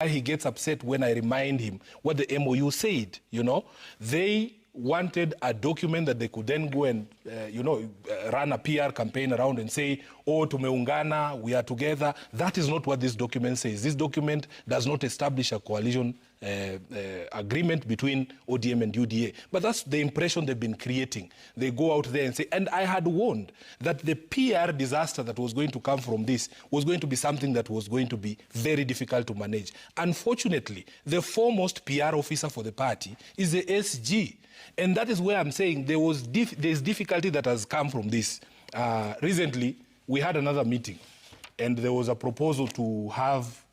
why he gets upset when I remind him what the MOU said. You know, they wanted a document that they could then go and, run a PR campaign around and say, oh, tumeungana, we are together. That is not what this document says. This document does not establish a coalition agreement between ODM and UDA. But that's the impression they've been creating. They go out there and say, and I had warned that the PR disaster that was going to come from this was going to be something that was going to be very difficult to manage. Unfortunately, the foremost PR officer for the party is the SG. And that is where I'm saying there's difficulty that has come from this. Recently, we had another meeting, and there was a proposal to have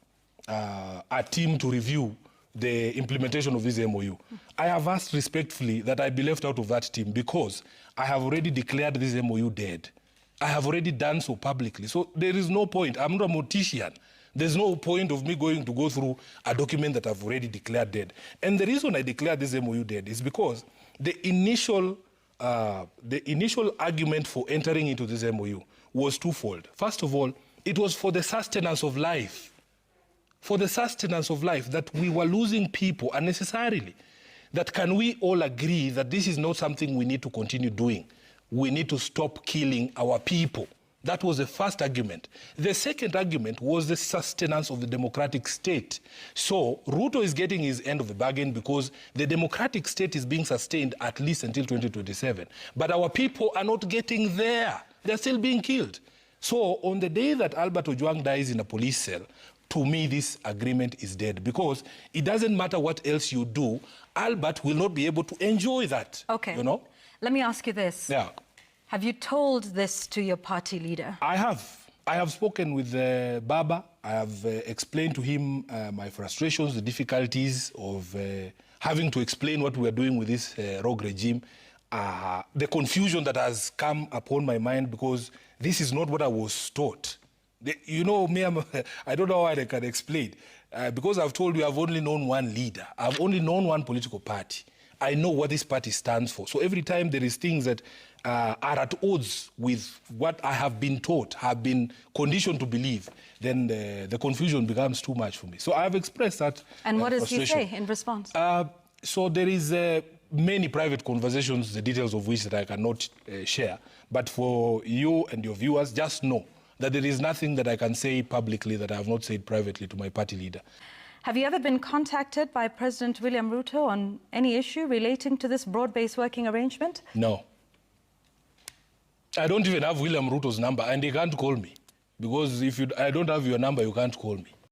a team to review the implementation of this MOU. I have asked respectfully that I be left out of that team because I have already declared this MOU dead. I have already done so publicly. So there is no point. I'm not a mortician. There's no point of me going to go through a document that I've already declared dead. And the reason I declared this MOU dead is because the initial argument for entering into this MOU was twofold. First of all, it was for the sustenance of life. For the sustenance of life, that we were losing people unnecessarily. That can we all agree that this is not something we need to continue doing? We need to stop killing our people. That was the first argument. The second argument was the sustenance of the democratic state. So Ruto is getting his end of the bargain because the democratic state is being sustained at least until 2027. But our people are not getting there. They're still being killed. So on the day that Albert Ojwang dies in a police cell, to me, this agreement is dead because it doesn't matter what else you do, Albert will not be able to enjoy that. Okay. You know? Let me ask you this. Yeah. Have you told this to your party leader? I have. I have spoken with Baba. I have explained to him my frustrations, the difficulties of having to explain what we are doing with this rogue regime, the confusion that has come upon my mind because this is not what I was taught. You know, me, I don't know how I can explain. Because I've told you I've only known one leader. I've only known one political party. I know what this party stands for. So every time there is things that are at odds with what I have been taught, have been conditioned to believe, then the confusion becomes too much for me. So I've expressed that. And what does he say in response? So there is many private conversations, the details of which that I cannot share. But for you and your viewers, just know that there is nothing that I can say publicly that I have not said privately to my party leader. Have you ever been contacted by President William Ruto on any issue relating to this broad-based working arrangement? No. I don't even have William Ruto's number, and he can't call me. Because if I don't have your number, you can't call me.